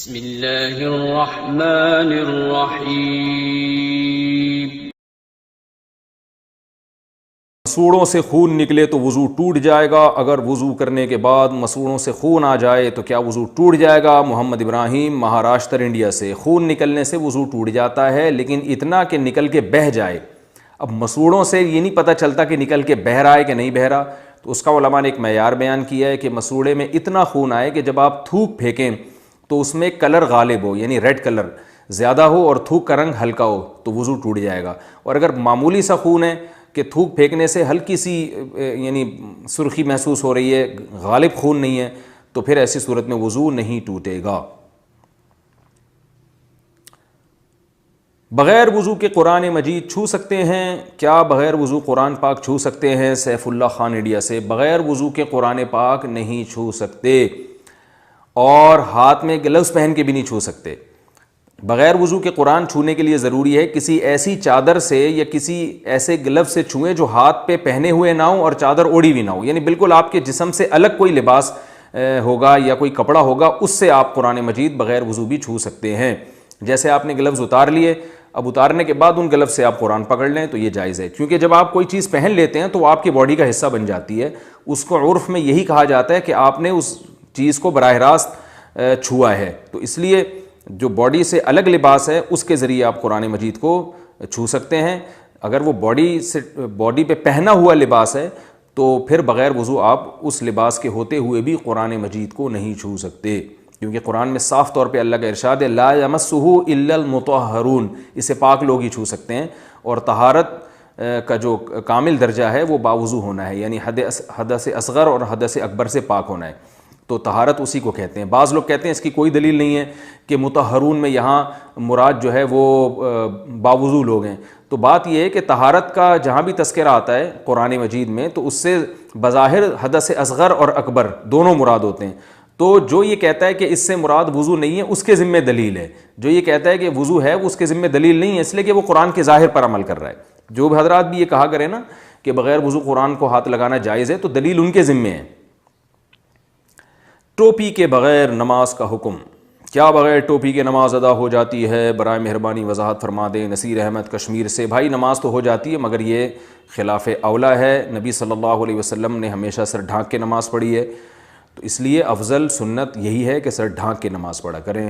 بسم اللہ الرحمن الرحیم۔ مسوڑوں سے خون نکلے تو وضو ٹوٹ جائے گا، اگر وضو کرنے کے بعد مسوڑوں سے خون آ جائے تو کیا وضو ٹوٹ جائے گا؟ محمد ابراہیم، مہاراشٹر، انڈیا سے۔ خون نکلنے سے وضو ٹوٹ جاتا ہے، لیکن اتنا کہ نکل کے بہہ جائے۔ اب مسوڑوں سے یہ نہیں پتہ چلتا کہ نکل کے بہہ رہا ہے کہ نہیں بہہ رہا، تو اس کا علماء نے ایک معیار بیان کیا ہے کہ مسوڑے میں اتنا خون آئے کہ جب آپ تھوک پھینکیں تو اس میں کلر غالب ہو، یعنی ریڈ کلر زیادہ ہو اور تھوک کا رنگ ہلکا ہو تو وضو ٹوٹ جائے گا۔ اور اگر معمولی سا خون ہے کہ تھوک پھینکنے سے ہلکی سی یعنی سرخی محسوس ہو رہی ہے، غالب خون نہیں ہے، تو پھر ایسی صورت میں وضو نہیں ٹوٹے گا۔ بغیر وضو کے قرآن مجید چھو سکتے ہیں؟ کیا بغیر وضو قرآن پاک چھو سکتے ہیں؟ سیف اللہ خان انڈیا سے۔ بغیر وضو کے قرآن پاک نہیں چھو سکتے، اور ہاتھ میں گلوز پہن کے بھی نہیں چھو سکتے۔ بغیر وضو کے قرآن چھونے کے لیے ضروری ہے کسی ایسی چادر سے یا کسی ایسے گلو سے چھوئیں جو ہاتھ پہ پہنے ہوئے نہ ہوں اور چادر اوڑھی بھی نہ ہو، یعنی بالکل آپ کے جسم سے الگ کوئی لباس ہوگا یا کوئی کپڑا ہوگا، اس سے آپ قرآن مجید بغیر وضو بھی چھو سکتے ہیں۔ جیسے آپ نے گلوز اتار لیے، اب اتارنے کے بعد ان گلوز سے آپ قرآن پکڑ لیں تو یہ جائز ہے، کیونکہ جب آپ کوئی چیز پہن لیتے ہیں تو وہ آپ کی باڈی کا حصہ بن جاتی ہے۔ اس کو عرف میں یہی کہا جاتا ہے کہ آپ نے اس چیز کو براہ راست چھوا ہے، تو اس لیے جو باڈی سے الگ لباس ہے اس کے ذریعے آپ قرآن مجید کو چھو سکتے ہیں۔ اگر وہ باڈی پہ پہنا ہوا لباس ہے تو پھر بغیر وضو آپ اس لباس کے ہوتے ہوئے بھی قرآن مجید کو نہیں چھو سکتے، کیونکہ قرآن میں صاف طور پہ اللہ کا ارشاد ہے لا یمسہ الا المطہرون، اسے پاک لوگ ہی چھو سکتے ہیں، اور طہارت کا جو کامل درجہ ہے وہ باوضو ہونا ہے، یعنی حدث اصغر اور حدث اکبر سے پاک ہونا ہے، تو طہارت اسی کو کہتے ہیں۔ بعض لوگ کہتے ہیں اس کی کوئی دلیل نہیں ہے کہ مطہرون میں یہاں مراد جو ہے وہ باوضو لوگ ہیں، تو بات یہ ہے کہ طہارت کا جہاں بھی تذکرہ آتا ہے قرآن مجید میں تو اس سے بظاہر حدث اصغر اور اکبر دونوں مراد ہوتے ہیں، تو جو یہ کہتا ہے کہ اس سے مراد وضو نہیں ہے اس کے ذمہ دلیل ہے، جو یہ کہتا ہے کہ وضو ہے اس کے ذمہ دلیل نہیں ہے، اس لیے کہ وہ قرآن کے ظاہر پر عمل کر رہا ہے۔ جو حضرات بھی یہ کہا کریں نا کہ بغیر وضو قرآن کو ہاتھ لگانا جائز ہے، تو دلیل ان کے ذمہ ہے۔ ٹوپی کے بغیر نماز کا حکم، کیا بغیر ٹوپی کے نماز ادا ہو جاتی ہے؟ برائے مہربانی وضاحت فرما دیں۔ نصیر احمد کشمیر سے۔ بھائی نماز تو ہو جاتی ہے، مگر یہ خلاف اولا ہے۔ نبی صلی اللہ علیہ وسلم نے ہمیشہ سر ڈھانک کے نماز پڑھی ہے، تو اس لیے افضل سنت یہی ہے کہ سر ڈھانک کے نماز پڑھا کریں۔